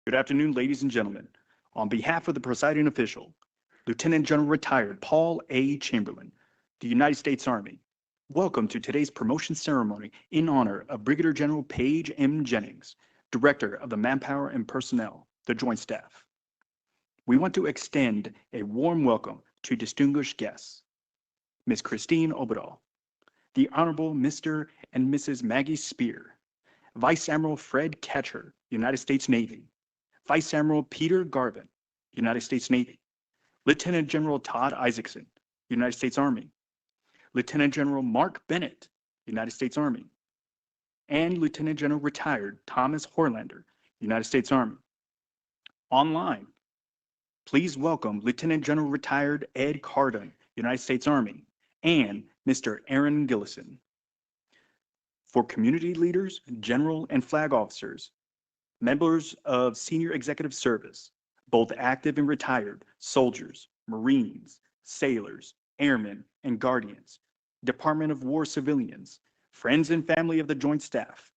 Good afternoon, ladies and gentlemen. On behalf of the presiding official, Lieutenant General Retired Paul A. Chamberlain, the United States Army, welcome to today's promotion ceremony in honor of Brigadier General Paige M. Jennings, Director of the Manpower and Personnel, the Joint Staff. We want to extend a warm welcome to distinguished guests, Ms. Christine Obadal, the Honorable Mr. and Mrs. Maggie Spear, Vice Admiral Fred Ketcher, United States Navy, Vice Admiral Peter Garvin, United States Navy, Lieutenant General Todd Isaacson, United States Army, Lieutenant General Mark Bennett, United States Army, and Lieutenant General Retired Thomas Horlander, United States Army. Online, please welcome Lieutenant General Retired Ed Cardon, United States Army, and Mr. Aaron Gillison. For community leaders, general and flag officers, members of senior executive service, both active and retired, soldiers, Marines, sailors, airmen, and guardians, Department of War civilians, friends and family of the Joint Staff,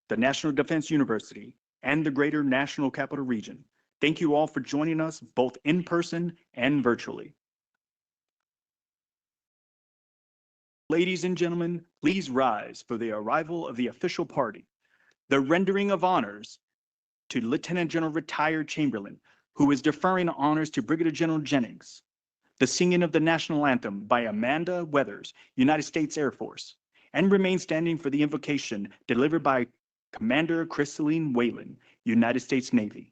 the National Defense University, and the Greater National Capital Region. Thank you all for joining us both in person and virtually. Ladies and gentlemen, please rise for the arrival of the official party, the rendering of honors to Lieutenant General Retired Chamberlain, who is deferring honors to Brigadier General Jennings, the singing of the national anthem by Amanda Weathers, United States Air Force, and remain standing for the invocation delivered by Commander Crystalline Whalen, United States Navy.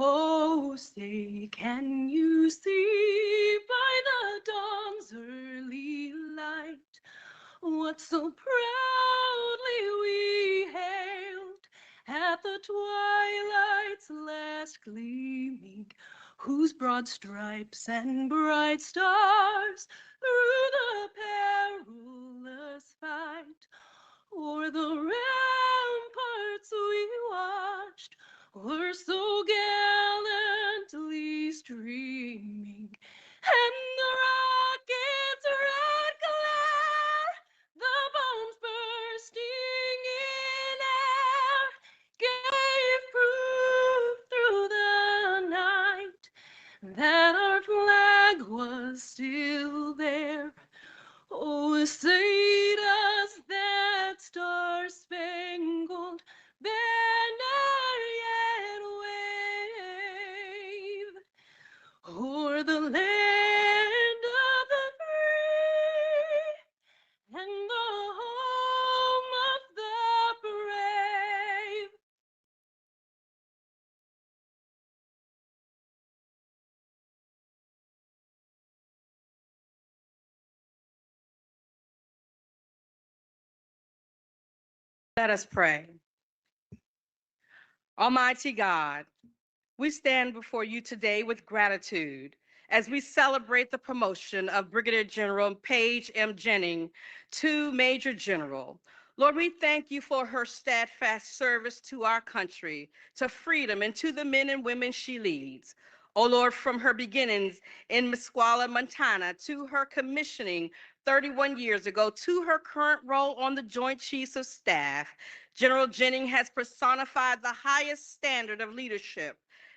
Oh, say, can you see by the dawn's early light what so proudly we hailed at the twilight's last gleaming, whose broad stripes and bright stars through the perilous fight o'er the ramparts we watched were so gallantly streaming, and the rocket's red glare, the bombs bursting in air, gave proof through the night that our flag was still there. Oh, say does that star-spangled banner yet wave o'er the land of the free and the home of the brave? Let us pray. Almighty God, we stand before you today with gratitude as we celebrate the promotion of Brigadier General Paige M. Jennings to Major General. Lord, we thank you for her steadfast service to our country, to freedom, and to the men and women she leads. Oh Lord, from her beginnings in Mesquala, Montana, to her commissioning 31 years ago, to her current role on the Joint Chiefs of Staff, General Jennings has personified the highest standard of leadership,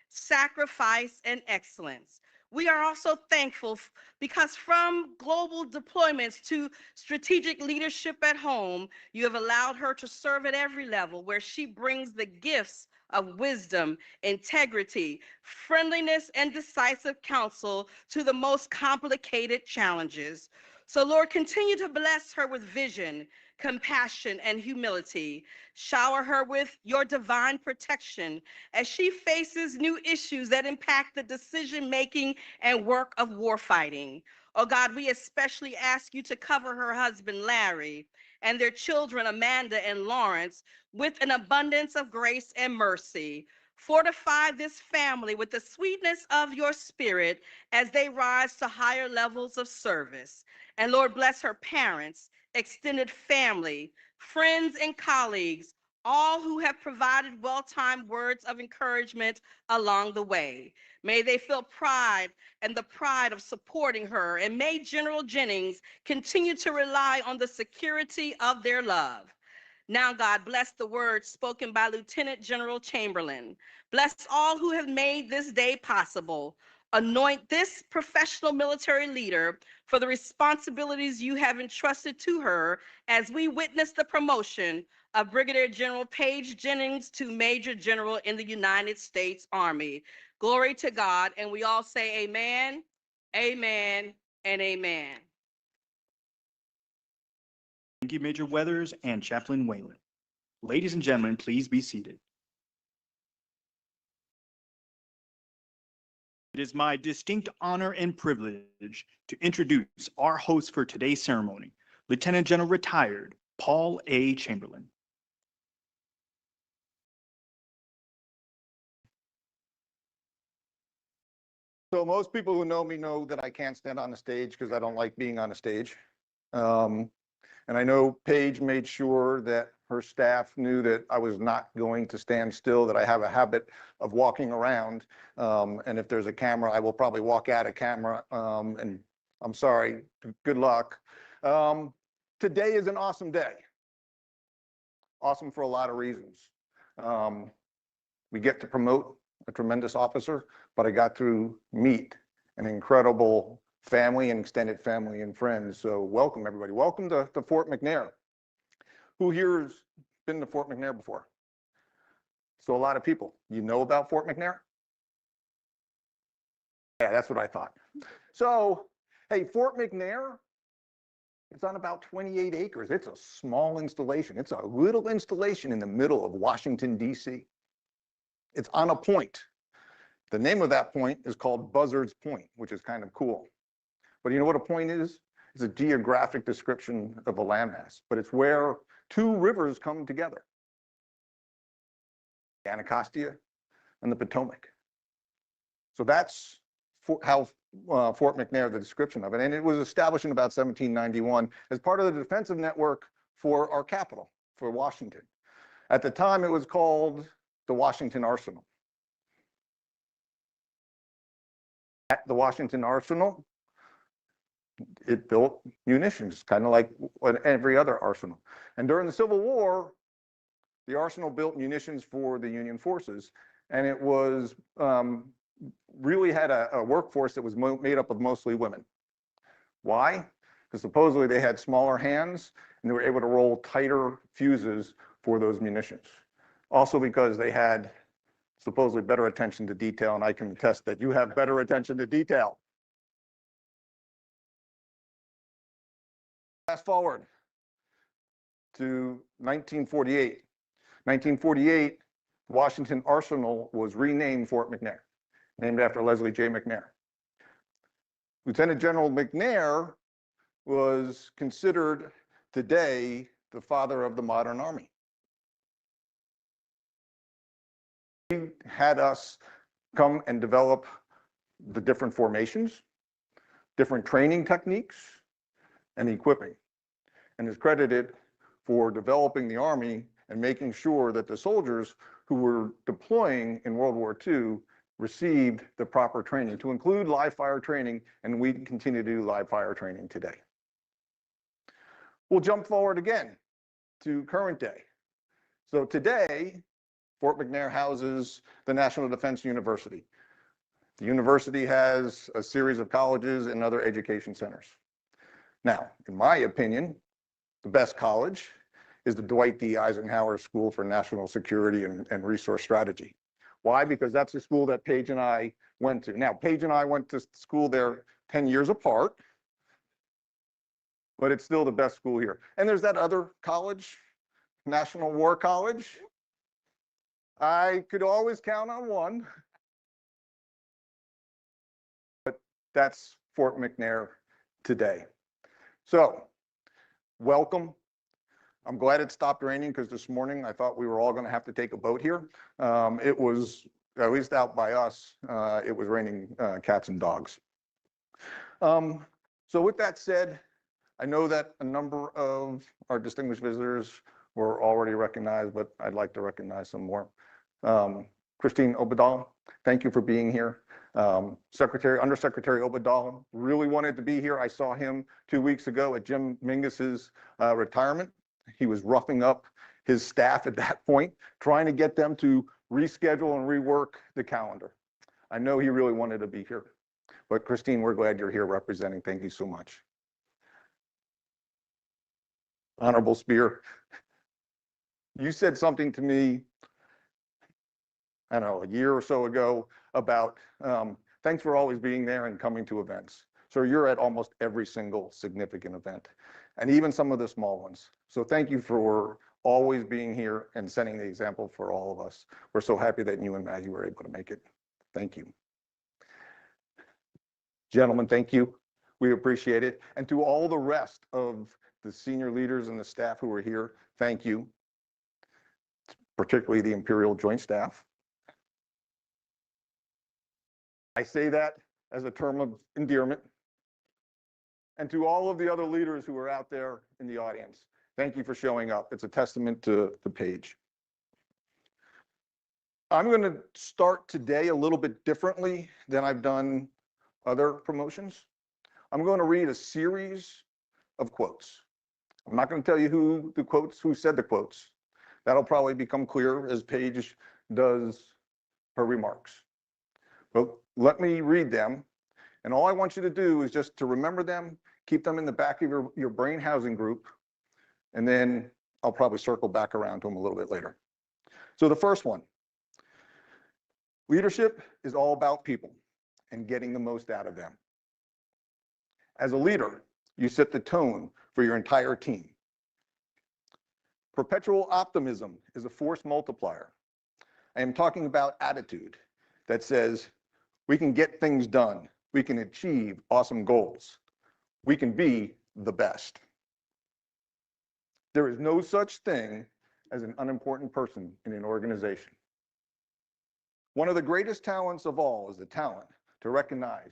sacrifice, and excellence. We are also thankful because from global deployments to strategic leadership at home, you have allowed her to serve at every level where she brings the gifts of wisdom, integrity, friendliness, and decisive counsel to the most complicated challenges. So Lord, continue to bless her with vision, compassion, and humility. Shower her with your divine protection as she faces new issues that impact the decision-making and work of warfighting. Oh God, we especially ask you to cover her husband, Larry, and their children, Amanda and Lawrence, with an abundance of grace and mercy. Fortify this family with the sweetness of your spirit as they rise to higher levels of service. And Lord, bless her parents, extended family, friends, and colleagues, all who have provided well-timed words of encouragement along the way. May they feel pride and the pride of supporting her. And may General Jennings continue to rely on the security of their love. Now, God, bless the words spoken by Lieutenant General Chamberlain. Bless all who have made this day possible. Anoint this professional military leader for the responsibilities you have entrusted to her as we witness the promotion of Brigadier General Paige Jennings to Major General in the United States Army. Glory to God, and we all say amen, amen, and amen. Thank you, Major Weathers and Chaplain Whalen. Ladies and gentlemen, please be seated. It is my distinct honor and privilege to introduce our host for today's ceremony, Lieutenant General Retired Paul A. Chamberlain. So most people who know me know that I can't stand on the stage because I don't like being on a stage. And I know Paige made sure that her staff knew that I was not going to stand still, that I have a habit of walking around. And if there's a camera, I will probably walk at a camera. And I'm sorry, good luck. Today is an awesome day. Awesome for a lot of reasons. We get to promote a tremendous officer, but I got to meet an incredible family and extended family and friends. So welcome, everybody. Welcome to Fort McNair. Who here has been to Fort McNair before? So a lot of people. You know about Fort McNair? Yeah, that's what I thought. So, hey, Fort McNair, it's on about 28 acres. It's a small installation. It's a little installation in the middle of Washington, D.C. It's on a point. The name of that point is called Buzzard's Point, which is kind of cool. But you know what a point is? It's a geographic description of a landmass, but it's where two rivers come together, the Anacostia and the Potomac. So that's how Fort McNair, the description of it. And it was established in about 1791 as part of the defensive network for our capital, for Washington. At the time, it was called the Washington Arsenal. At the Washington Arsenal, it built munitions, kind of like every other arsenal. And during the Civil War, the arsenal built munitions for the Union forces, and it was really had a workforce that was made up of mostly women. Why? Because supposedly they had smaller hands and they were able to roll tighter fuses for those munitions. Also because they had supposedly better attention to detail, and I can attest that you have better attention to detail. Fast forward to 1948. 1948, Washington Arsenal was renamed Fort McNair, named after Leslie J. McNair. Lieutenant General McNair was considered today the father of the modern Army. He had us come and develop the different formations, different training techniques, and equipping, and is credited for developing the Army and making sure that the soldiers who were deploying in World War II received the proper training, to include live fire training, and we continue to do live fire training today. We'll jump forward again to current day. So today, Fort McNair houses the National Defense University. The university has a series of colleges and other education centers. Now, in my opinion, the best college is the Dwight D. Eisenhower School for National Security and Resource Strategy. Why? Because that's the school that Paige and I went to. Now, Paige and I went to school there 10 years apart. but it's still the best school here. And there's that other college, National War College. I could always count on one, but that's Fort McNair today. So, welcome. I'm glad it stopped raining because this morning I thought we were all going to have to take a boat here. It was, at least out by us, it was raining cats and dogs. So with that said, I know that a number of our distinguished visitors were already recognized, but I'd like to recognize some more. Christine Obadal, thank you for being here. Undersecretary Obadal really wanted to be here. I saw him 2 weeks ago at Jim Mingus's retirement. He was roughing up his staff at that point, trying to get them to reschedule and rework the calendar. I know he really wanted to be here. But Christine, we're glad you're here representing. Thank you so much. Honorable Spear, you said something to me, I don't know, a year or so ago about thanks for always being there and coming to events. So you're at almost every single significant event, and even some of the small ones. So thank you for always being here and setting the example for all of us. We're so happy that you and Maggie were able to make it. Thank you. Gentlemen, thank you. We appreciate it. And to all the rest of the senior leaders and the staff who are here, thank you, particularly the Imperial Joint Staff. I say that as a term of endearment. And to all of the other leaders who are out there in the audience, thank you for showing up. It's a testament to Paige. I'm going to start today a little bit differently than I've done other promotions. I'm going to read a series of quotes. I'm not going to tell you who said the quotes. That'll probably become clear as Paige does her remarks. But let me read them. And all I want you to do is just to remember them, keep them in the back of your brain housing group, and then I'll probably circle back around to them a little bit later. So the first one, leadership is all about people and getting the most out of them. As a leader, you set the tone for your entire team. Perpetual optimism is a force multiplier. I am talking about attitude that says we can get things done. We can achieve awesome goals. We can be the best. There is no such thing as an unimportant person in an organization. One of the greatest talents of all is the talent to recognize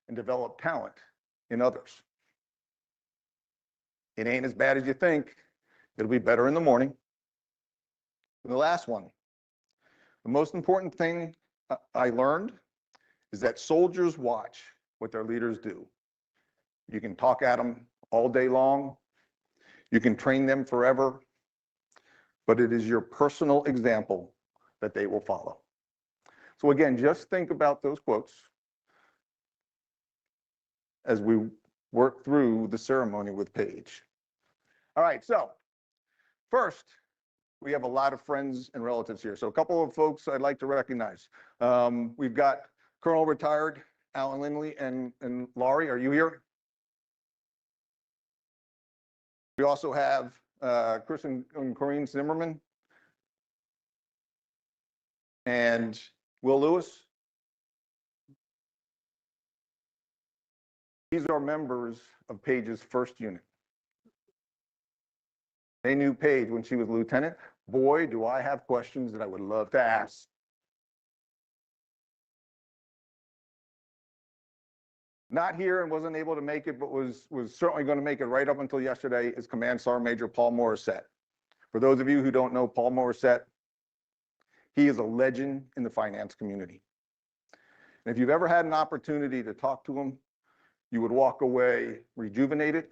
and develop talent in others. It ain't as bad as you think. It'll be better in the morning. And the last one, the most important thing I learned is that soldiers watch what their leaders do. You can talk at them all day long. You can train them forever, but it is your personal example that they will follow. So again, just think about those quotes as we work through the ceremony with Paige. All right, so first, we have a lot of friends and relatives here. So a couple of folks I'd like to recognize. We've got Colonel Retired Alan Lindley and Laurie. Are you here? We also have Chris and Corinne Zimmerman and Will Lewis. These are members of Paige's first unit. They knew Paige when she was lieutenant. Boy, do I have questions that I would love to ask. Not here and wasn't able to make it, but was certainly going to make it right up until yesterday, is Command Sergeant Major Paul Morissette. For those of you who don't know Paul Morissette, he is a legend in the finance community. And if you've ever had an opportunity to talk to him, you would walk away rejuvenated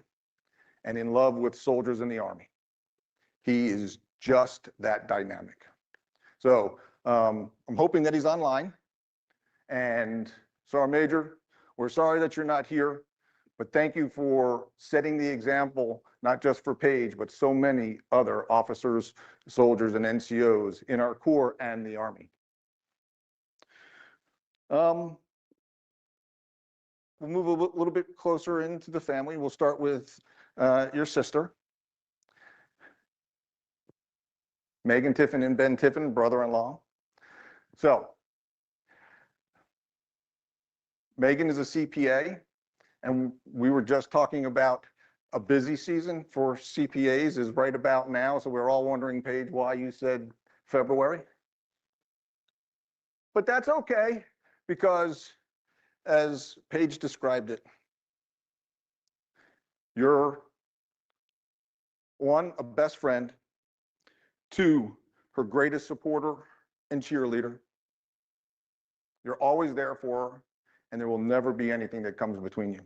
and in love with soldiers in the Army. He is just that dynamic. So I'm hoping that he's online. And Sergeant Major, we're sorry that you're not here, but thank you for setting the example, not just for Paige, but so many other officers, soldiers, and NCOs in our Corps and the Army. We'll move a little bit closer into the family. We'll start with your sister, Megan Tiffin and Ben Tiffin, brother-in-law. So Megan is a CPA, and we were just talking about a busy season for CPAs is right about now. So we're all wondering, Paige, why you said February. But that's okay, because as Paige described it, you're one, a best friend, two, her greatest supporter and cheerleader. You're always there for her, and there will never be anything that comes between you.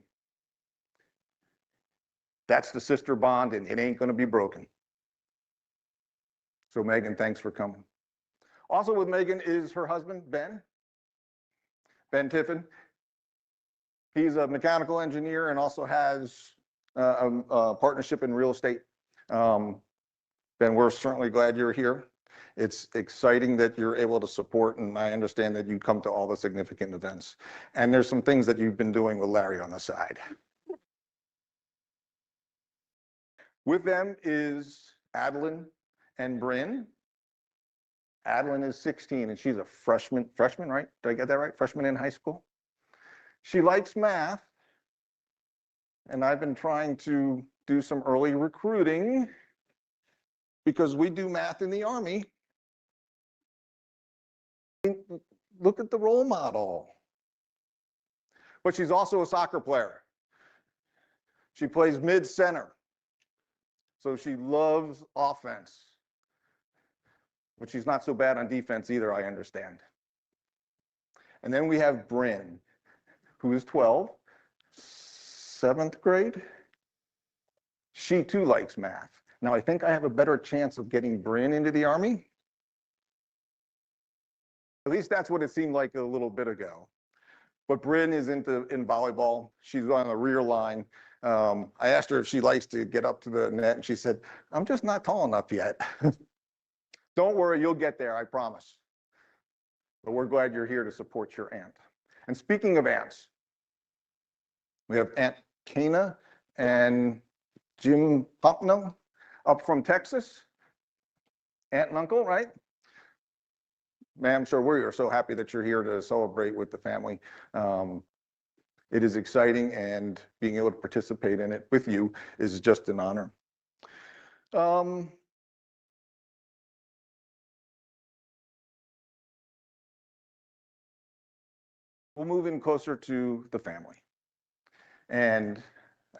That's the sister bond, and it ain't going to be broken. So Megan, thanks for coming. Also with Megan is her husband, Ben Tiffin. He's a mechanical engineer and also has a partnership in real estate. Ben, we're certainly glad you're here. It's exciting that you're able to support, and I understand that you come to all the significant events. And there's some things that you've been doing with Larry on the side. With them is Adeline and Bryn. Adeline is 16 and she's a freshman, right? Did I get that right? Freshman in high school. She likes math, and I've been trying to do some early recruiting because we do math in the Army. Look at the role model. But she's also a soccer player. She plays mid-center. So she loves offense. But she's not so bad on defense either, I understand. And then we have Bryn, who is 12, 7th grade. She too likes math. Now, I think I have a better chance of getting Bryn into the Army. At least that's what it seemed like a little bit ago. But Bryn is in volleyball. She's on the rear line. I asked her if she likes to get up to the net, and she said, "I'm just not tall enough yet." Don't worry, you'll get there, I promise. But we're glad you're here to support your aunt. And speaking of aunts, we have Aunt Kana and Jim Popno up from Texas. Aunt and uncle, right? Ma'am, sure, we are so happy that you're here to celebrate with the family. It is exciting, and being able to participate in it with you is just an honor. We'll move in closer to the family. And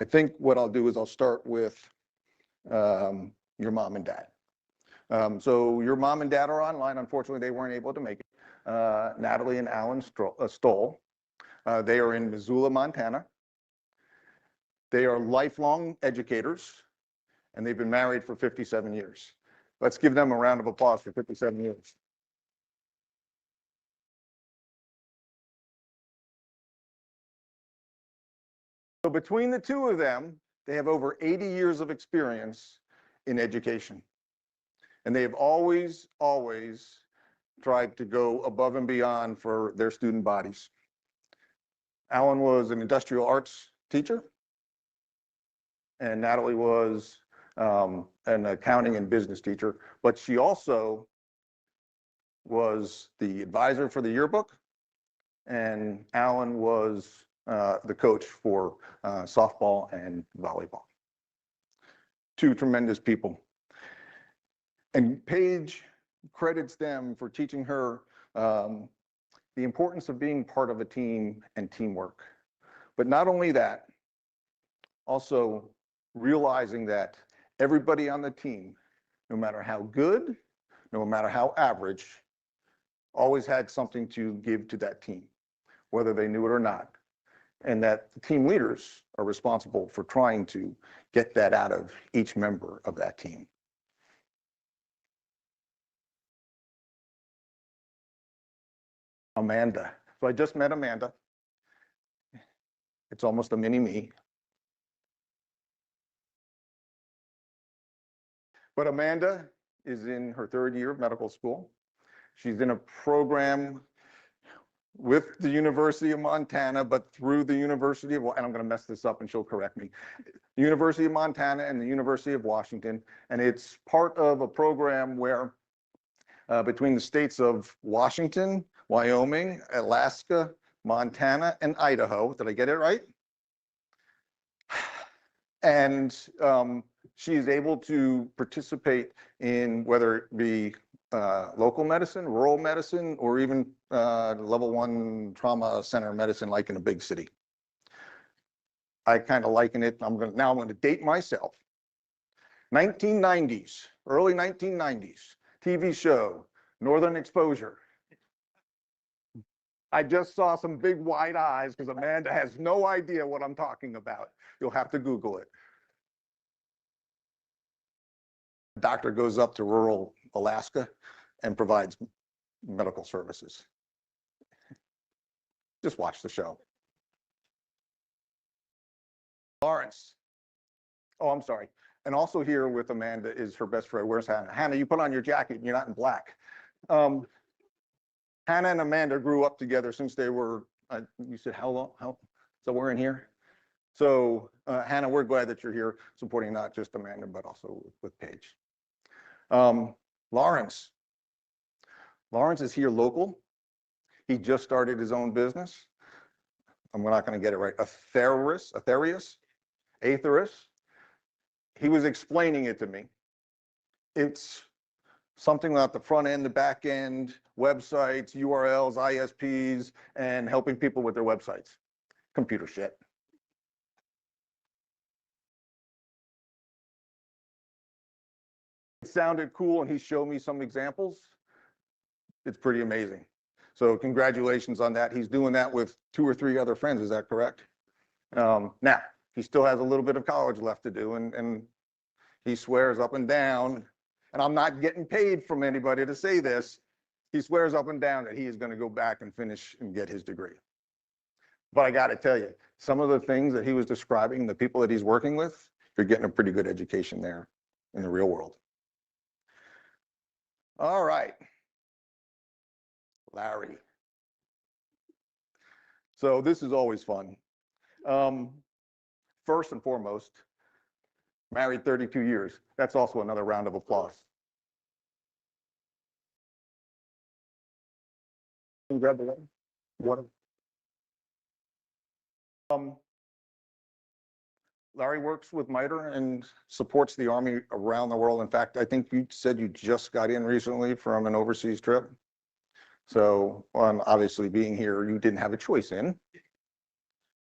I think what I'll do is I'll start with your mom and dad. So your mom and dad are online. Unfortunately, they weren't able to make it. Natalie and Alan Stoll. They are in Missoula, Montana. They are lifelong educators, and they've been married for 57 years. Let's give them a round of applause for 57 years. So between the two of them, they have over 80 years of experience in education. And they have always tried to go above and beyond for their student bodies. Alan was an industrial arts teacher, and Natalie was an accounting and business teacher, but she also was the advisor for the yearbook, and Alan was the coach for softball and volleyball. Two tremendous people. And Paige credits them for teaching her the importance of being part of a team and teamwork. But not only that, also realizing that everybody on the team, no matter how good, no matter how average, always had something to give to that team, whether they knew it or not. And that the team leaders are responsible for trying to get that out of each member of that team. Amanda. So I just met Amanda. It's almost a mini me. But Amanda is in her 3rd year of medical school. She's in a program with the University of Montana, but through the University of, and I'm going to mess this up and she'll correct me, the University of Montana and the University of Washington, and it's part of a program where between the states of Washington, Wyoming, Alaska, Montana, and Idaho. Did I get it right? And she is able to participate in whether it be local medicine, rural medicine, or even level 1 trauma center medicine like in a big city. I kind of liken it. I'm going to date myself. 1990s, early 1990s, TV show, Northern Exposure. I just saw some big wide eyes because Amanda has no idea what I'm talking about. You'll have to Google it. The doctor goes up to rural Alaska and provides medical services. Just watch the show. Lawrence. Oh, I'm sorry. And also here with Amanda is her best friend. Where's Hannah? Hannah, you put on your jacket and you're not in black. Hannah and Amanda grew up together since they were, you said how long? So we're in here. So Hannah, we're glad that you're here supporting not just Amanda, but also with Paige. Lawrence is here local. He just started his own business. We're not going to get it right. Aetherius. He was explaining it to me. It's something about the front end, the back end, websites, URLs, ISPs, and helping people with their websites. Computer shit. It sounded cool, and he showed me some examples. It's pretty amazing. So congratulations on that. He's doing that with 2 or 3 other friends. Is that correct? Now, he still has a little bit of college left to do, and he swears up and down, and I'm not getting paid from anybody to say this, he swears up and down that he is going to go back and finish and get his degree. But I got to tell you, some of the things that he was describing, the people that he's working with, you're getting a pretty good education there in the real world. All right. Larry. So this is always fun. First and foremost, married 32 years. That's also another round of applause. Can you grab the water? Larry works with MITRE and supports the Army around the world. In fact, I think you said you just got in recently from an overseas trip. So obviously being here, you didn't have a choice in,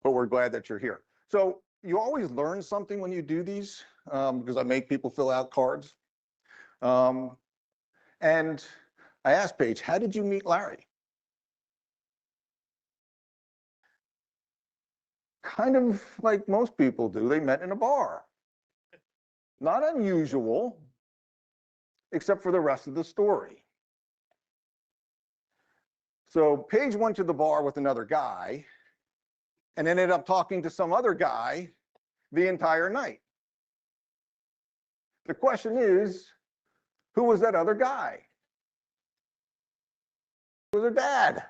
but we're glad that you're here. So you always learn something when you do these because I make people fill out cards. And I asked Paige, how did you meet Larry? Kind of like most people do. They met in a bar. Not unusual, except for the rest of the story. So Paige went to the bar with another guy and ended up talking to some other guy the entire night. The question is, who was that other guy? It was her dad.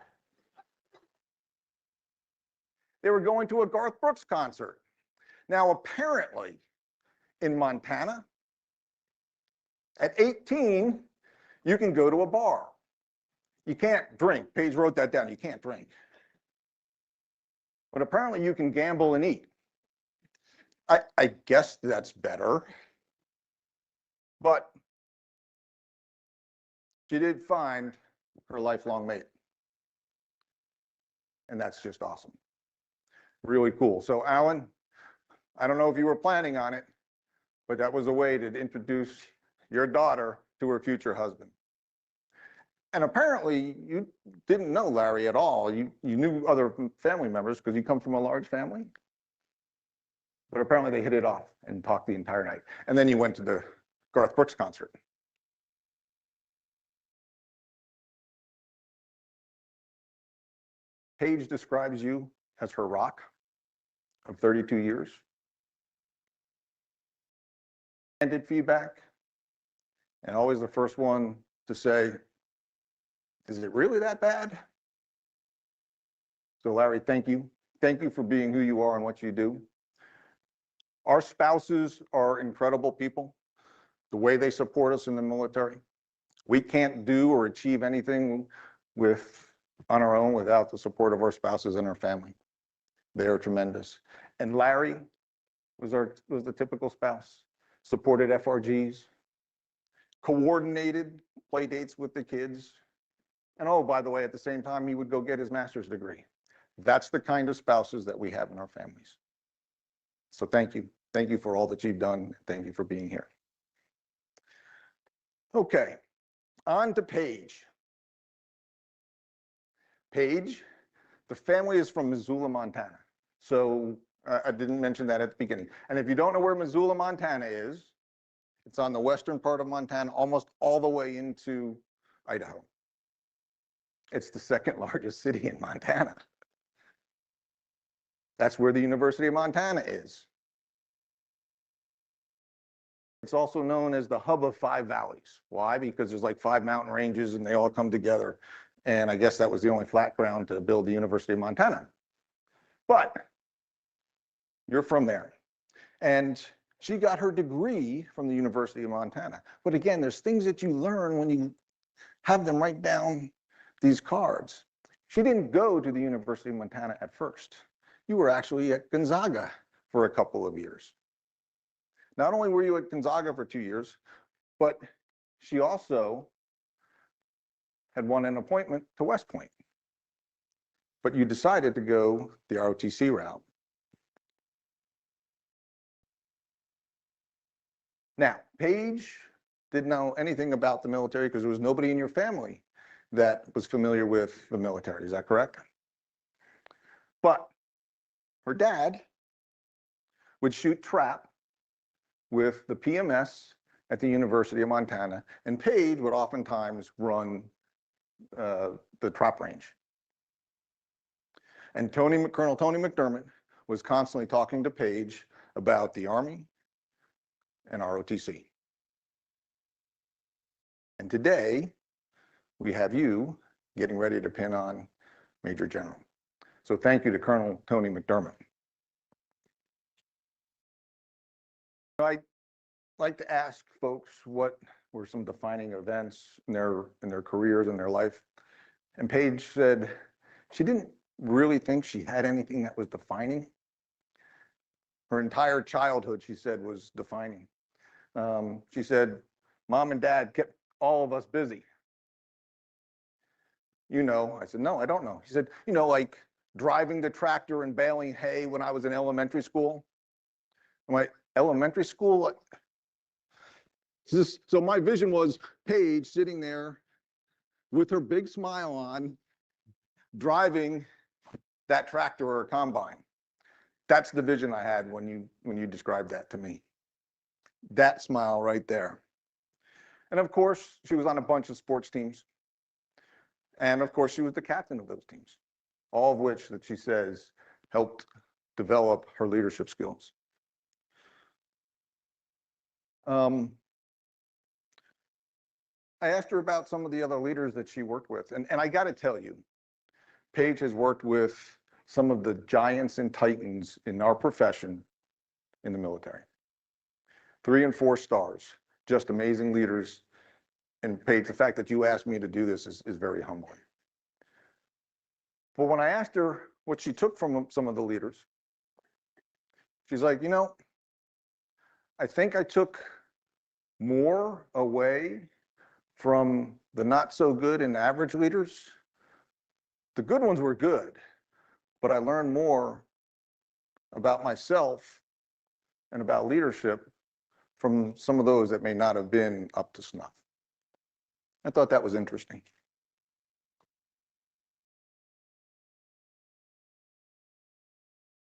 They were going to a Garth Brooks concert. Now, apparently, in Montana, at 18, you can go to a bar. You can't drink. Paige wrote that down. You can't drink. But apparently, you can gamble and eat. I guess that's better. But she did find her lifelong mate. And that's just awesome. Really cool. So, Alan, I don't know if you were planning on it, but that was a way to introduce your daughter to her future husband. And apparently, you didn't know Larry at all. You knew other family members because you come from a large family. But apparently, they hit it off and talked the entire night. And then you went to the Garth Brooks concert. Paige describes you as her rock of 32 years. Candid feedback, and always the first one to say, is it really that bad? So Larry, thank you. Thank you for being who you are and what you do. Our spouses are incredible people. The way they support us in the military, we can't do or achieve anything on our own without the support of our spouses and our family. They are tremendous. And Larry was the typical spouse, supported FRGs, coordinated play dates with the kids. And oh, by the way, at the same time, he would go get his master's degree. That's the kind of spouses that we have in our families. So thank you. Thank you for all that you've done. Thank you for being here. Okay, on to Paige. Paige, the family is from Missoula, Montana. So I didn't mention that at the beginning. And if you don't know where Missoula, Montana is, it's on the western part of Montana, almost all the way into Idaho. It's the second largest city in Montana. That's where the University of Montana is. It's also known as the hub of 5 valleys. Why? Because there's like 5 mountain ranges and they all come together. And I guess that was the only flat ground to build the University of Montana. But you're from there. And she got her degree from the University of Montana. But again, there's things that you learn when you have them write down these cards. She didn't go to the University of Montana at first. You were actually at Gonzaga for a couple of years. Not only were you at Gonzaga for 2 years, but she also had won an appointment to West Point. But you decided to go the ROTC route. Now, Paige didn't know anything about the military because there was nobody in your family that was familiar with the military. Is that correct? But her dad would shoot trap with the PMS at the University of Montana, and Paige would oftentimes run the trap range. And Colonel Tony McDermott was constantly talking to Paige about the Army and ROTC. And today, we have you getting ready to pin on Major General. So thank you to Colonel Tony McDermott. I like to ask folks what were some defining events in their careers and their life. And Paige said she didn't really think she had anything that was defining. Her entire childhood, she said, was defining. She said, Mom and Dad kept all of us busy. You know, I said, no, I don't know. She said, you know, like driving the tractor and baling hay when I was in elementary school. I'm like, elementary school? So my vision was Paige sitting there with her big smile on, driving that tractor or a combine. That's the vision I had when you described that to me. That smile right there. And of course, she was on a bunch of sports teams. And of course, she was the captain of those teams, all of which that she says helped develop her leadership skills. I asked her about some of the other leaders that she worked with. And I got to tell you, Paige has worked with some of the giants and titans in our profession in the military. 3 and 4 stars, just amazing leaders. And Paige, the fact that you asked me to do this is very humbling. But when I asked her what she took from some of the leaders, she's like, you know, I think I took more away from the not so good and average leaders. The good ones were good, but I learned more about myself and about leadership from some of those that may not have been up to snuff. I thought that was interesting.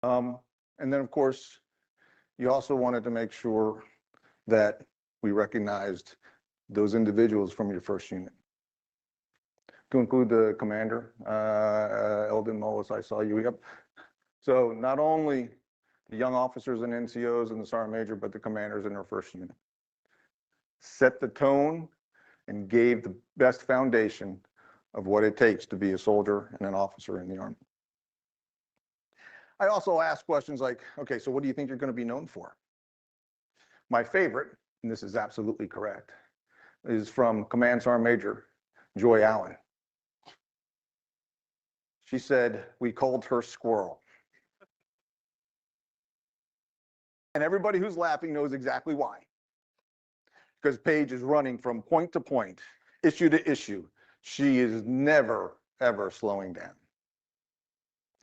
And then, of course, you also wanted to make sure that we recognized those individuals from your first unit, to include the commander, Eldon Mullis. I saw you. Yep. So not only the young officers and NCOs and the sergeant major, but the commanders in their first unit set the tone and gave the best foundation of what it takes to be a soldier and an officer in the Army. I also asked questions like, okay, so what do you think you're going to be known for? My favorite, and this is absolutely correct, is from Command Sergeant Major Joy Allen. She said, we called her Squirrel. And everybody who's laughing knows exactly why. Because Paige is running from point to point, issue to issue. She is never, ever slowing down.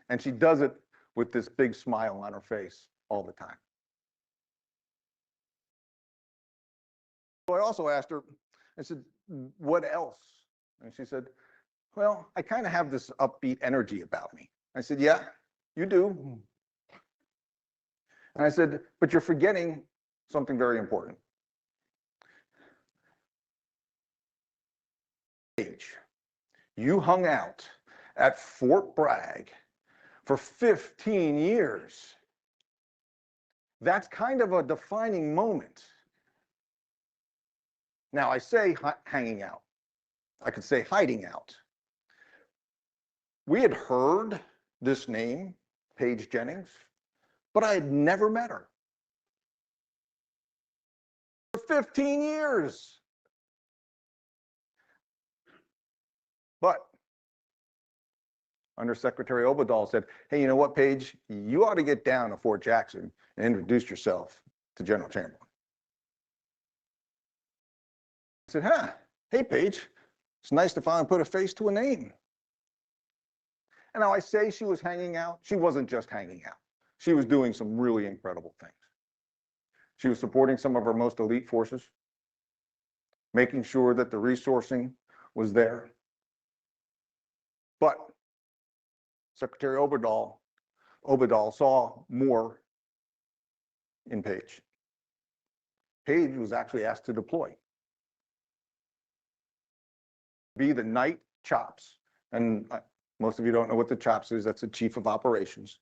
And she does it with this big smile on her face all the time. So I also asked her, I said, what else? And she said, well, I kind of have this upbeat energy about me. I said, yeah, you do. And I said, but you're forgetting something very important. Paige, you hung out at Fort Bragg for 15 years. That's kind of a defining moment. Now, I say hanging out. I could say hiding out. We had heard this name, Paige Jennings, but I had never met her. For 15 years. But Undersecretary Obadal said, hey, you know what, Paige? You ought to get down to Fort Jackson and introduce yourself to General Chamberlain. I said, huh, hey, Paige, it's nice to finally put a face to a name. And now I say she was hanging out. She wasn't just hanging out. She was doing some really incredible things. She was supporting some of our most elite forces, making sure that the resourcing was there. But Secretary Obadal saw more in Paige. Paige was actually asked to deploy, be the night CHOPS. And most of you don't know what the CHOPS is. That's the Chief of Operations.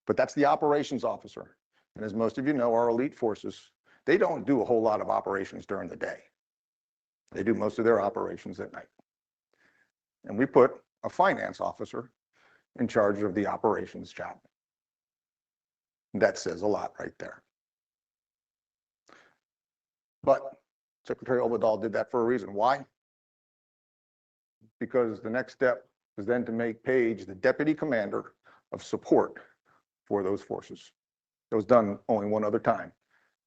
But that's the operations officer. And as most of you know, our elite forces, they don't do a whole lot of operations during the day. They do most of their operations at night. And we put a finance officer in charge of the operations job. That says a lot right there. But Secretary Obadal did that for a reason. Why? Because the next step was then to make Paige the deputy commander of support for those forces. It was done only one other time.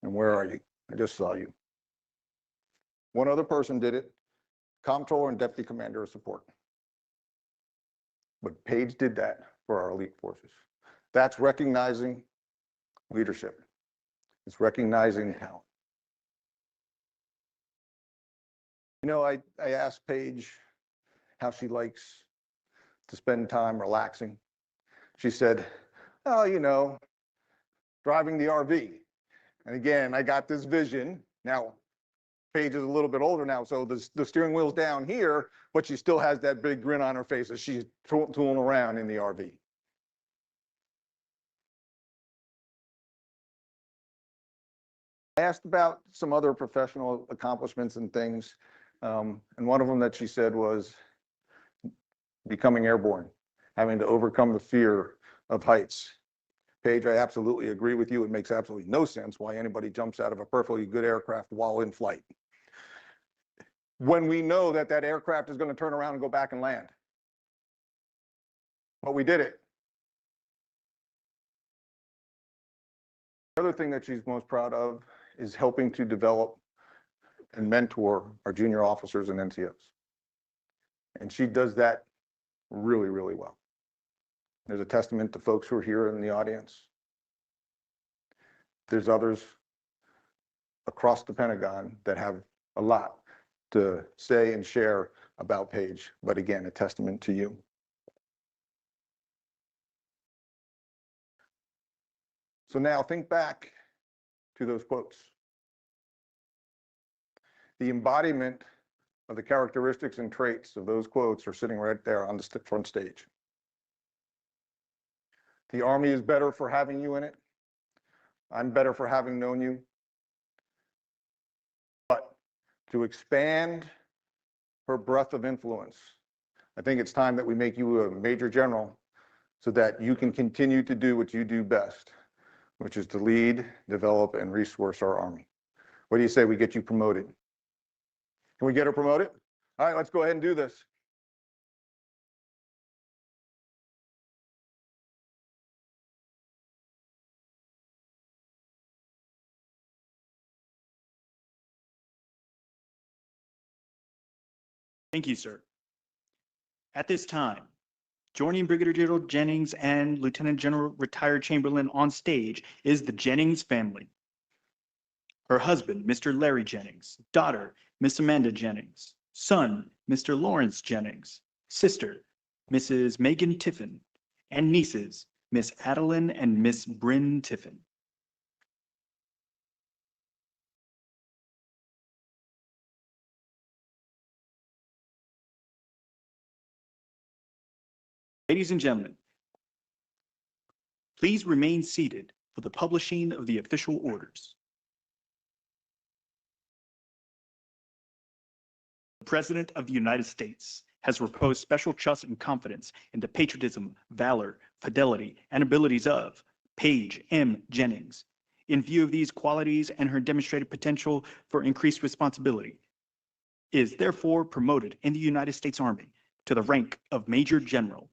And where are you? I just saw you. One other person did it, comptroller and deputy commander of support. But Paige did that for our elite forces. That's recognizing leadership. It's recognizing talent. You know, I asked Paige how she likes to spend time relaxing. She said, oh, you know, driving the RV. And again, I got this vision. Now, Paige is a little bit older now, so the steering wheel's down here, but she still has that big grin on her face as she's tooling around in the RV. I asked about some other professional accomplishments and things, and one of them that she said was becoming airborne, having to overcome the fear of heights. Paige, I absolutely agree with you. It makes absolutely no sense why anybody jumps out of a perfectly good aircraft while in flight, when we know that that aircraft is going to turn around and go back and land. But we did it. The other thing that she's most proud of is helping to develop and mentor our junior officers and NCOs. And she does that really, really well. There's a testament to folks who are here in the audience. There's others across the Pentagon that have a lot to say and share about Paige, but again, a testament to you. So now think back to those quotes. The embodiment of the characteristics and traits of those quotes are sitting right there on the front stage. The Army is better for having you in it. I'm better for having known you. But to expand her breadth of influence, I think it's time that we make you a major general so that you can continue to do what you do best, which is to lead, develop, and resource our Army. What do you say we get you promoted? Can we get her promoted? All right, let's go ahead and do this. Thank you, sir. At this time, joining Brigadier General Jennings and Lieutenant General Retired Chamberlain on stage is the Jennings family. Her husband, Mr. Larry Jennings, daughter, Miss Amanda Jennings, son, Mr. Lawrence Jennings, sister, Mrs. Megan Tiffin, and nieces, Miss Adeline and Miss Bryn Tiffin. Ladies and gentlemen, please remain seated for the publishing of the official orders. The President of the United States has reposed special trust and confidence in the patriotism, valor, fidelity, and abilities of Paige M. Jennings. In view of these qualities and her demonstrated potential for increased responsibility, is therefore promoted in the United States Army to the rank of Major General,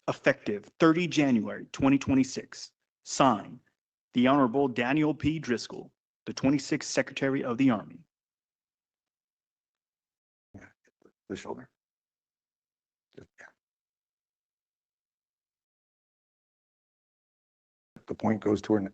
effective 30 January 2026. Signed, the Honorable Daniel P. Driscoll, the 26th Secretary of the Army. The shoulder. Yeah. The point goes to her neck.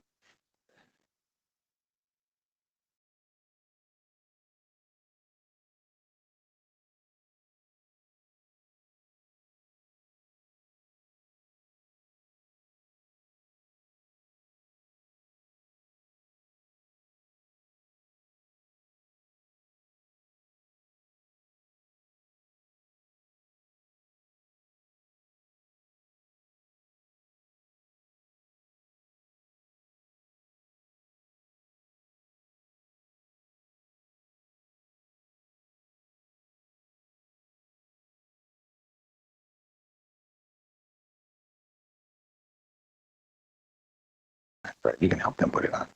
Right, you can help them put it on.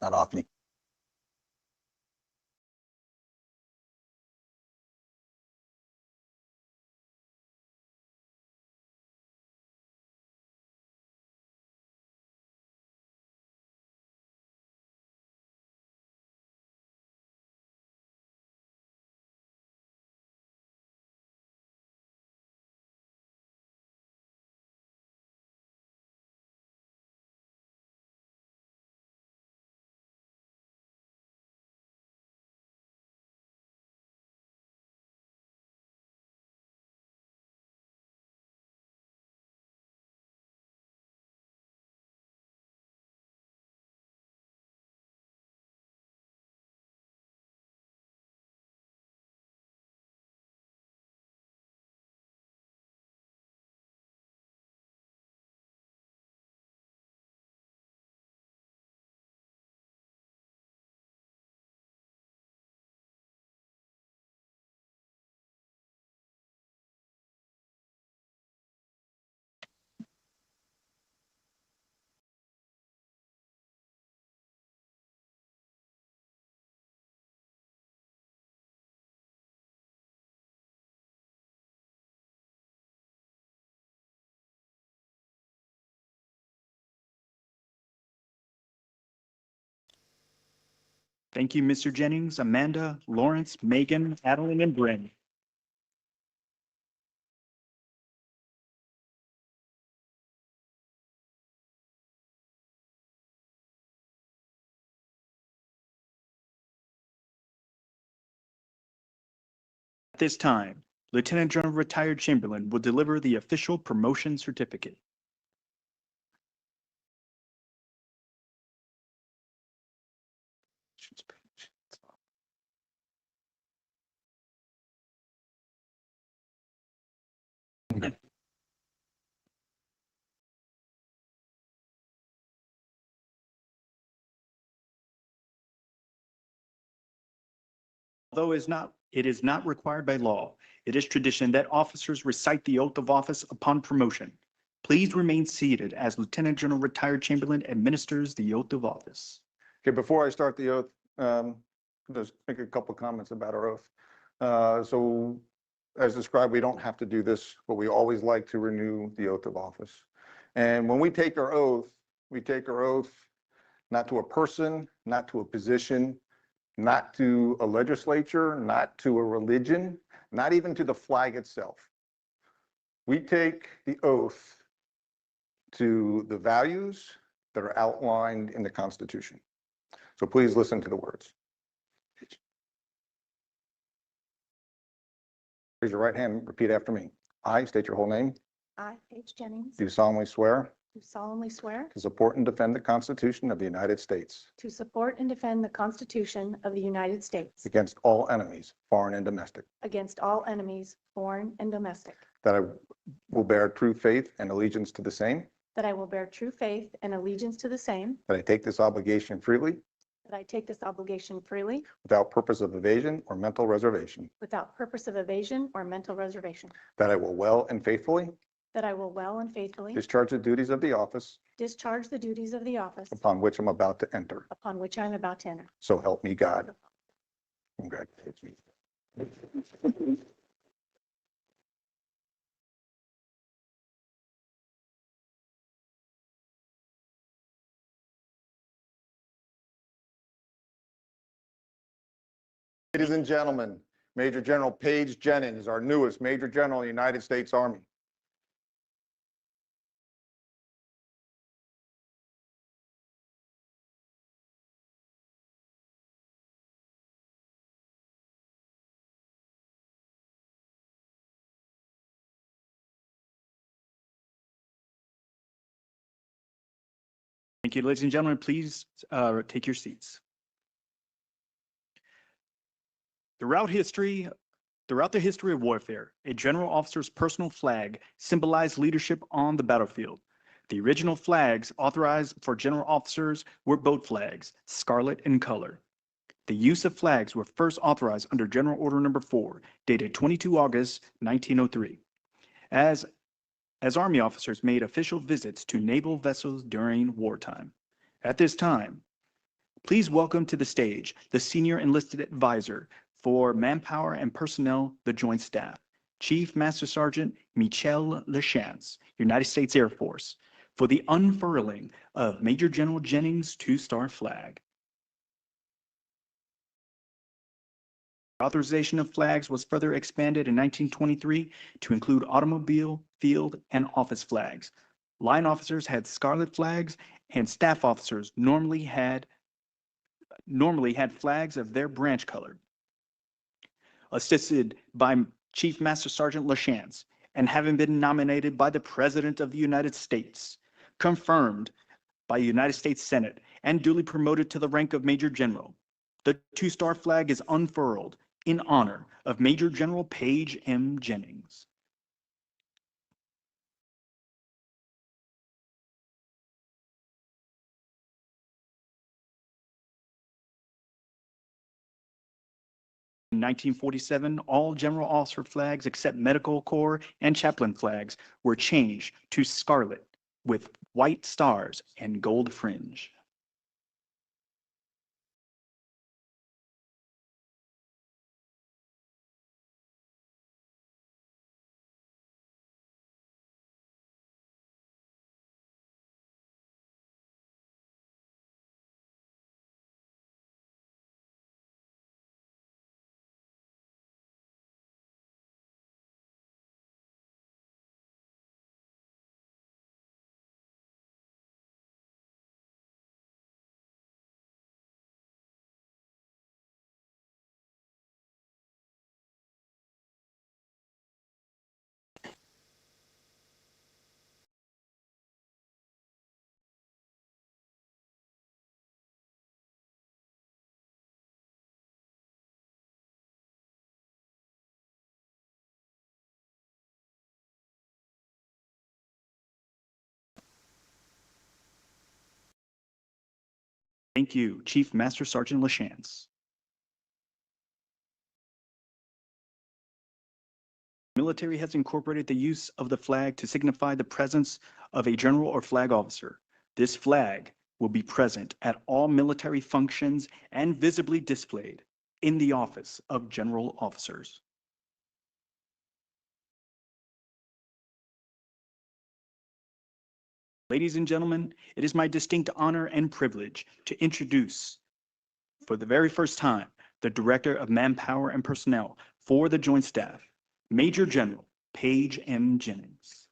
Not off me. Thank you, Mr. Jennings, Amanda, Lawrence, Megan, Adeline, and Bryn. At this time, Lieutenant General Retired Chamberlain will deliver the official promotion certificate. Although it is not required by law, it is tradition that officers recite the oath of office upon promotion. Please remain seated as Lieutenant General Retired Chamberlain administers the oath of office. Okay, before I start the oath, just make a couple comments about our oath. So as described, we don't have to do this, but we always like to renew the oath of office. And when we take our oath not to a person, not to a position, not to a legislature, not to a religion, not even to the flag itself. We take the oath to the values that are outlined in the Constitution. So please listen to the words. Raise your right hand, repeat after me. I state your whole name. I, Paige Jennings, Do solemnly swear do solemnly swear to support and defend the Constitution of the United States to support and defend the Constitution of the United States against all enemies, foreign and domestic, against all enemies, foreign and domestic, that I will bear true faith and allegiance to the same, that I will bear true faith and allegiance to the same, that I take this obligation freely that I take this obligation freely without purpose of evasion or mental reservation, without purpose of evasion or mental reservation, that I will well and faithfully that I will well and faithfully discharge the duties of the office discharge the duties of the office upon which I'm about to enter. upon which I am about to enter. So help me God. Congratulations. Ladies and gentlemen, Major General Paige Jennings, our newest Major General in the United States Army. Thank you, ladies and gentlemen. Please take your seats. Throughout the history of warfare, a general officer's personal flag symbolized leadership on the battlefield. The original flags authorized for general officers were boat flags, scarlet in color. The use of flags were first authorized under General Order No. 4, dated 22 August 1903. As Army officers made official visits to naval vessels during wartime. At this time, please welcome to the stage the Senior Enlisted Advisor for Manpower and Personnel, the Joint Staff, Chief Master Sergeant Michel Lachance, United States Air Force, for the unfurling of Major General Jennings' two-star flag. Authorization of flags was further expanded in 1923 to include automobile, field, and office flags. Line officers had scarlet flags, and staff officers normally had flags of their branch color. Assisted by Chief Master Sergeant Lachance, and having been nominated by the President of the United States, confirmed by the United States Senate, and duly promoted to the rank of Major General, the two-star flag is unfurled in honor of Major General Paige M. Jennings. In 1947, all general officer flags except medical corps and chaplain flags were changed to scarlet with white stars and gold fringe. Thank you, Chief Master Sergeant Lachance. military has incorporated the use of the flag to signify the presence of a general or flag officer. This flag will be present at all military functions and visibly displayed in the office of general officers. Ladies and gentlemen, it is my distinct honor and privilege to introduce, for the very first time, the Director of Manpower and Personnel for the Joint Staff, Major General Paige M. Jennings.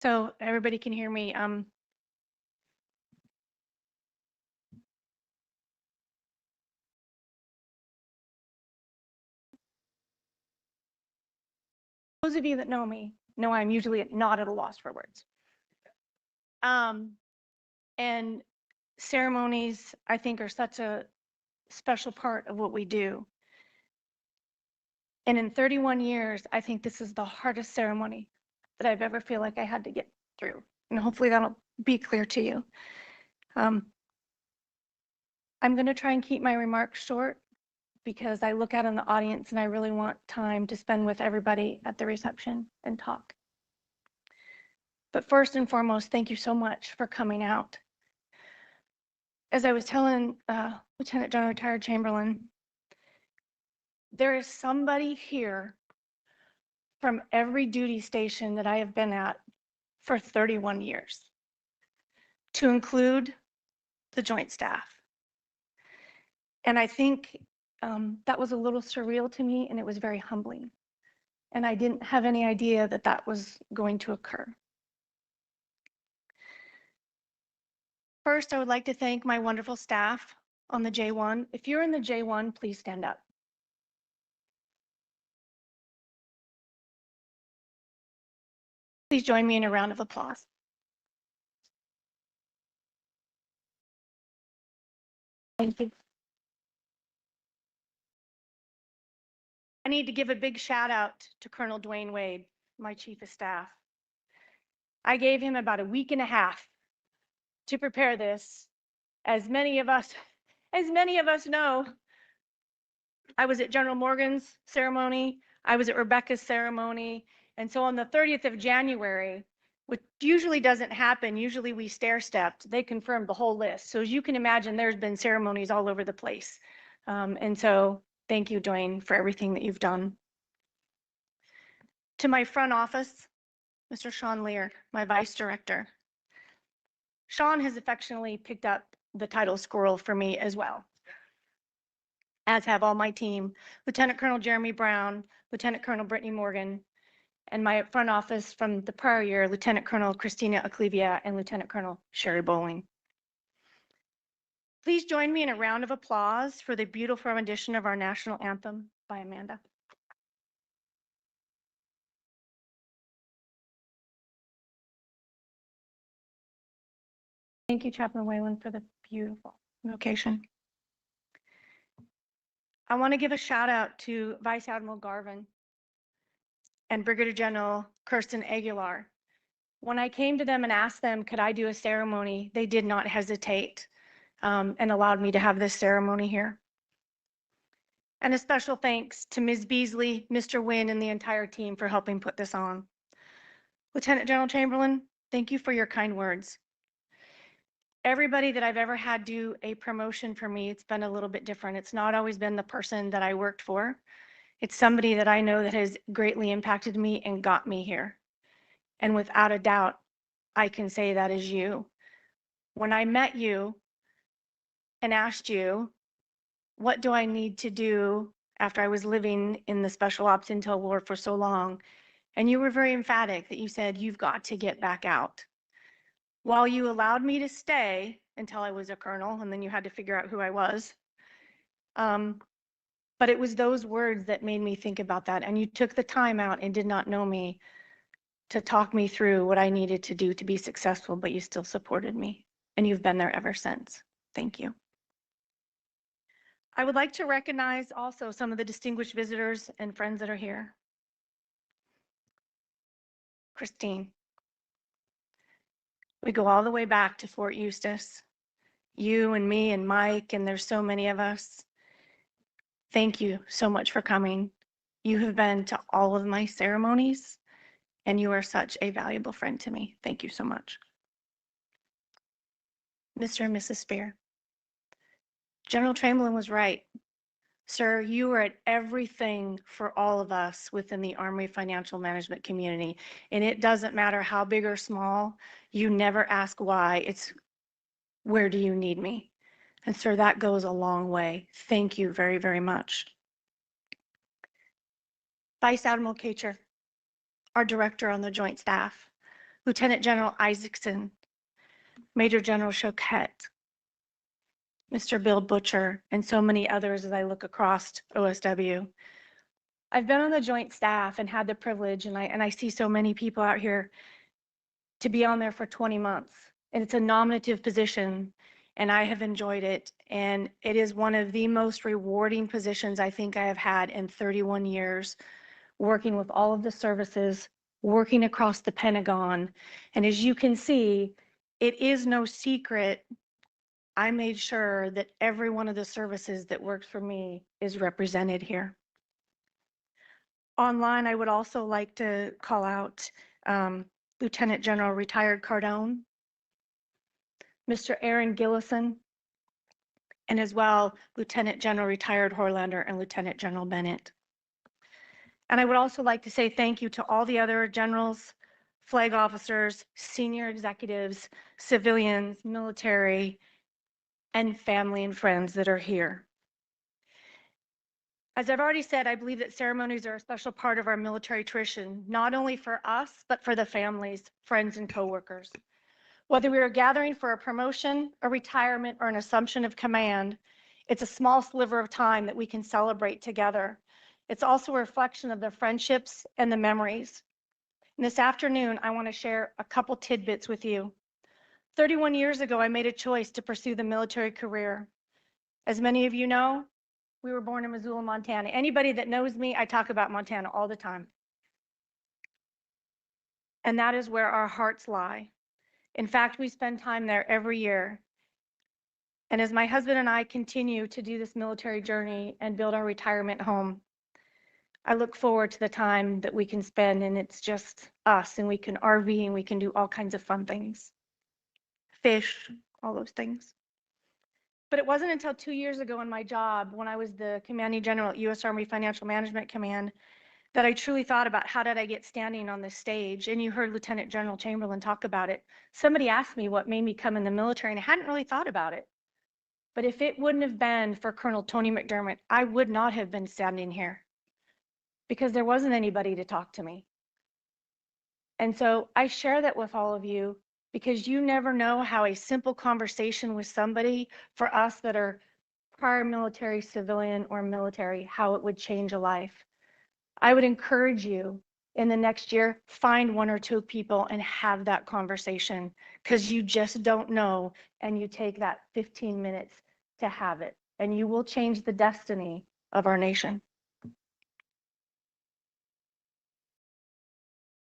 So everybody can hear me. Those of you that know me know I'm usually not at a loss for words. And ceremonies, I think, are such a special part of what we do. And in 31 years, I think this is the hardest ceremony that I've ever feel like I had to get through. And hopefully that'll be clear to you. I'm going to try and keep my remarks short because I look out in the audience and I really want time to spend with everybody at the reception and talk. But first and foremost, thank you so much for coming out. As I was telling Lieutenant General Retired Chamberlain, there is somebody here from every duty station that I have been at for 31 years, to include the Joint Staff. And I think that was a little surreal to me, and it was very humbling. And I didn't have any idea that that was going to occur. First, I would like to thank my wonderful staff on the J1. If you're in the J1, please stand up. Please join me in a round of applause. Thank you. I need to give a big shout out to Colonel Dwayne Wade, my Chief of Staff. I gave him about a week and a half to prepare this. As many of us know, I was at General Morgan's ceremony, I was at Rebecca's ceremony, and so on the 30th of January, which usually doesn't happen, usually we stair-stepped, they confirmed the whole list. So as you can imagine, there's been ceremonies all over the place. And so thank you, Dwayne, for everything that you've done. To my front office, Mr. Sean Lear, my vice director. Sean has affectionately picked up the title squirrel for me as well, as have all my team, Lieutenant Colonel Jeremy Brown, Lieutenant Colonel Brittany Morgan, and my front office from the prior year, Lieutenant Colonel Christina Aclivia and Lieutenant Colonel Sherry Bowling. Please join me in a round of applause for the beautiful rendition of our national anthem by Amanda. Thank you, Chaplain Whalen, for the beautiful invocation. I want to give a shout out to Vice Admiral Garvin and Brigadier General Kirsten Aguilar. When I came to them and asked them, could I do a ceremony, they did not hesitate and allowed me to have this ceremony here. And a special thanks to Ms. Beasley, Mr. Wynn, and the entire team for helping put this on. Lieutenant General Chamberlain, thank you for your kind words. Everybody that I've ever had do a promotion for me, it's been a little bit different. It's not always been the person that I worked for. It's somebody that I know that has greatly impacted me and got me here. And without a doubt, I can say that is you. When I met you and asked you, what do I need to do after I was living in the Special Ops Intel War for so long? And you were very emphatic that you said, you've got to get back out. While you allowed me to stay until I was a colonel, and then you had to figure out who I was. But it was those words that made me think about that. And you took the time out and did not know me to talk me through what I needed to do to be successful, but you still supported me. And you've been there ever since. Thank you. I would like to recognize also some of the distinguished visitors and friends that are here. Christine. We go all the way back to Fort Eustis. You and me and Mike, and there's so many of us. Thank you so much for coming. You have been to all of my ceremonies, and you are such a valuable friend to me. Thank you so much. Mr. and Mrs. Spear, General Chamberlain was right. Sir, you are at everything for all of us within the Army financial management community. And it doesn't matter how big or small, you never ask why. It's where do you need me? And sir, that goes a long way. Thank you very, very much. Vice Admiral Kacher, our director on the Joint Staff, Lieutenant General Isaacson, Major General Choquette, Mr. Bill Butcher, and so many others as I look across OSW. I've been on the Joint Staff and had the privilege, and I see so many people out here, to be on there for 20 months. And it's a nominative position, and I have enjoyed it. And it is one of the most rewarding positions I think I have had in 31 years, working with all of the services, working across the Pentagon. And as you can see, it is no secret, I made sure that every one of the services that works for me is represented here. Online, I would also like to call out Lieutenant General Retired Cardone, Mr. Aaron Gillison, and as well, Lieutenant General Retired Horlander and Lieutenant General Bennett. And I would also like to say thank you to all the other generals, flag officers, senior executives, civilians, military, and family and friends that are here. As I've already said, I believe that ceremonies are a special part of our military tradition, not only for us, but for the families, friends, and coworkers. Whether we are gathering for a promotion, a retirement, or an assumption of command, it's a small sliver of time that we can celebrate together. It's also a reflection of the friendships and the memories. And this afternoon, I want to share a couple tidbits with you. 31 years ago, I made a choice to pursue the military career. As many of you know, we were born in Missoula, Montana. Anybody that knows me, I talk about Montana all the time. And that is where our hearts lie. In fact, we spend time there every year. And as my husband and I continue to do this military journey and build our retirement home, I look forward to the time that we can spend, and it's just us, and we can RV, and we can do all kinds of fun things. Fish, all those things. But it wasn't until 2 years ago in my job, when I was the commanding general at U.S. Army Financial Management Command, that I truly thought about how did I get standing on this stage. And you heard Lieutenant General Chamberlain talk about it. Somebody asked me what made me come in the military, and I hadn't really thought about it. But if it wouldn't have been for Colonel Tony McDermott, I would not have been standing here, because there wasn't anybody to talk to me. And so I share that with all of you, because you never know how a simple conversation with somebody, for us that are prior military, civilian, or military, how it would change a life. I would encourage you in the next year, find 1 or 2 people and have that conversation, because you just don't know, and you take that 15 minutes to have it, and you will change the destiny of our nation.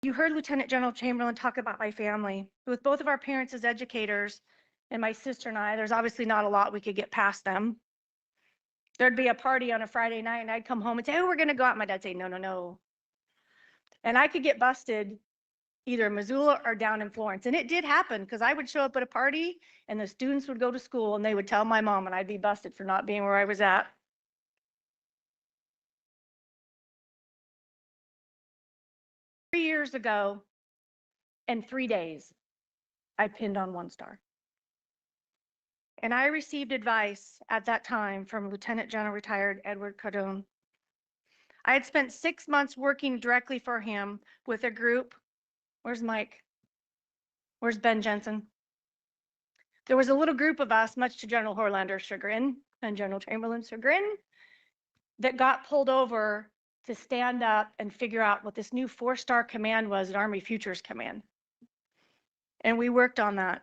You heard Lieutenant General Chamberlain talk about my family. With both of our parents as educators and my sister and I, there's obviously not a lot we could get past them. There'd be a party on a Friday night and I'd come home and say, oh, we're gonna go out. My dad'd say, no, no, no. And I could get busted either in Missoula or down in Florence. And it did happen, because I would show up at a party and the students would go to school and they would tell my mom, and I'd be busted for not being where I was at. 3 years ago, in 3 days, I pinned on 1 star. And I received advice at that time from Lieutenant General Retired Edward Cardone. I had spent 6 months working directly for him with a group. Where's Mike? Where's Ben Jensen? There was a little group of us, much to General Horlander's chagrin and General Chamberlain's chagrin, that got pulled over to stand up and figure out what this new 4-star command was at Army Futures Command. And we worked on that.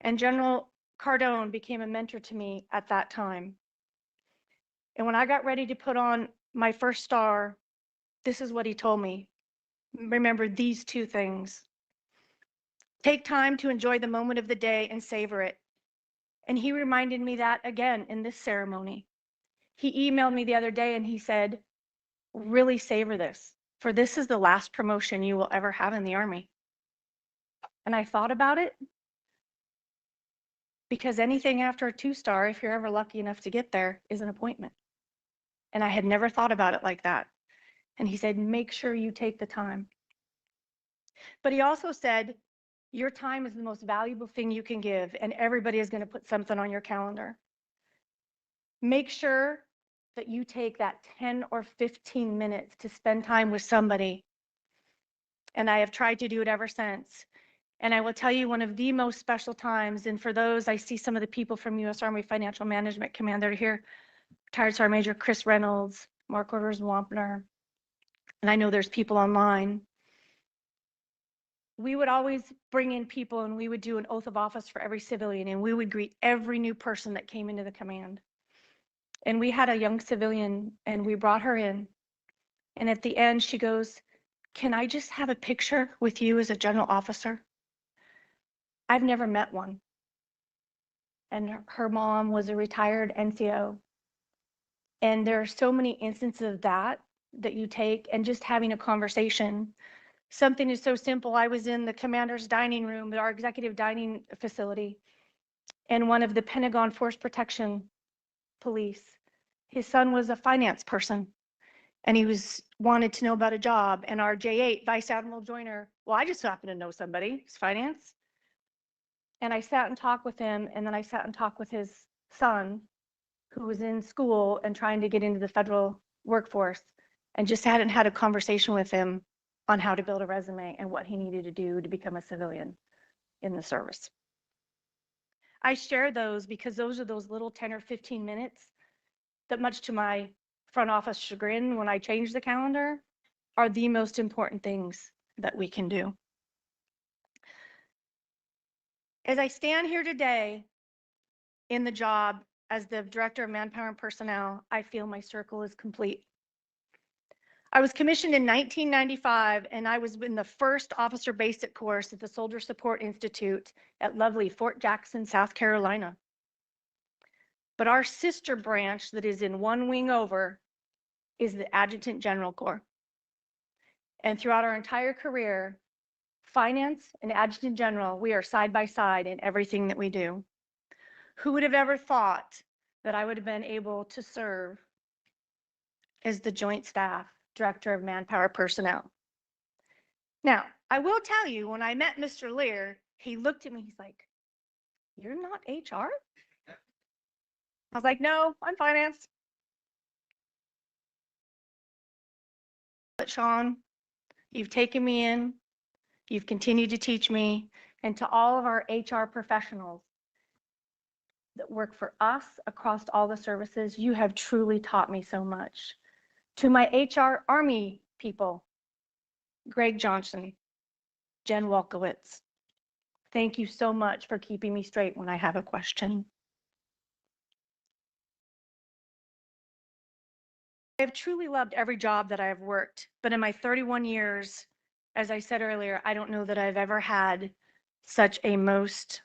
And General Cardone became a mentor to me at that time. And when I got ready to put on my 1st star, this is what he told me. Remember these 2 things. Take time to enjoy the moment of the day and savor it. And he reminded me that again in this ceremony. He emailed me the other day and he said, really savor this, for this is the last promotion you will ever have in the Army. And I thought about it, because anything after a 2-star, if you're ever lucky enough to get there, is an appointment. And I had never thought about it like that. And he said, make sure you take the time. But he also said, your time is the most valuable thing you can give, and everybody is going to put something on your calendar. Make sure that you take that 10 or 15 minutes to spend time with somebody. And I have tried to do it ever since. And I will tell you, one of the most special times, and for those, I see some of the people from U.S. Army Financial Management Command that are here, retired Sergeant Major Chris Reynolds, Mark Orders Wampner, and I know there's people online. We would always bring in people and we would do an oath of office for every civilian, and we would greet every new person that came into the command. And we had a young civilian and we brought her in. And at the end, she goes, can I just have a picture with you as a general officer? I've never met one. And her mom was a retired NCO. And there are so many instances of that you take, and just having a conversation. Something is so simple. I was in the commander's dining room, our executive dining facility, and one of the Pentagon Force Protection Police, his son was a finance person, and he wanted to know about a job. And our J8 Vice Admiral Joyner, well, I just happen to know somebody, it's finance. And I sat and talked with him, and then I sat and talked with his son, who was in school and trying to get into the federal workforce, and just hadn't had a conversation with him on how to build a resume and what he needed to do to become a civilian in the service. I share those because those are those little 10 or 15 minutes that, much to my front office chagrin when I change the calendar, are the most important things that we can do. As I stand here today in the job as the Director of Manpower and Personnel, I feel my circle is complete. I was commissioned in 1995, and I was in the first officer basic course at the Soldier Support Institute at lovely Fort Jackson, South Carolina. But our sister branch that is in one wing over is the Adjutant General Corps. And throughout our entire career, finance and Adjutant General, we are side by side in everything that we do. Who would have ever thought that I would have been able to serve as the Joint Staff Director of Manpower Personnel? Now, I will tell you, when I met Mr. Lear, he looked at me, he's like, you're not HR? I was like, no, I'm finance. But Sean, you've taken me in, you've continued to teach me, and to all of our HR professionals that work for us across all the services, you have truly taught me so much. To my HR Army people, Greg Johnson, Jen Wolkowitz, thank you so much for keeping me straight when I have a question. I have truly loved every job that I have worked, but in my 31 years, as I said earlier, I don't know that I've ever had such a most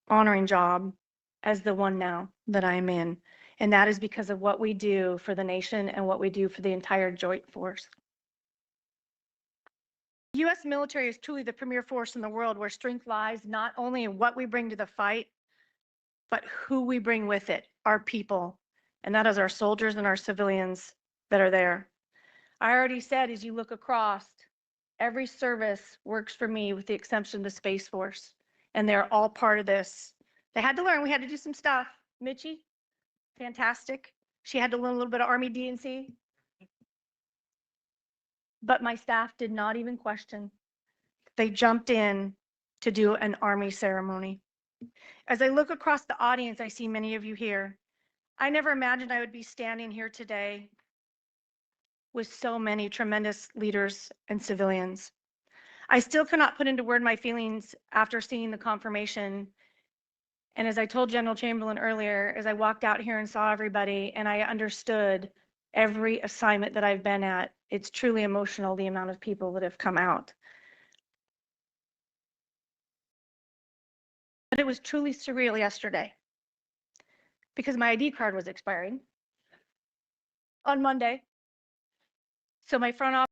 honoring job as the one now that I'm in. And that is because of what we do for the nation and what we do for the entire joint force. The U.S. military is truly the premier force in the world, where strength lies not only in what we bring to the fight, but who we bring with it, our people. And that is our soldiers and our civilians that are there. I already said, as you look across, every service works for me with the exception of the Space Force. And they're all part of this. They had to learn, we had to do some stuff. Mitchie, fantastic. She had to learn a little bit of Army D&C. But my staff did not even question. They jumped in to do an Army ceremony. As I look across the audience, I see many of you here. I never imagined I would be standing here today with so many tremendous leaders and civilians. I still cannot put into word my feelings after seeing the confirmation. And as I told General Chamberlain earlier, as I walked out here and saw everybody and I understood every assignment that I've been at, it's truly emotional, the amount of people that have come out. But it was truly surreal yesterday because my ID card was expiring on Monday. So my front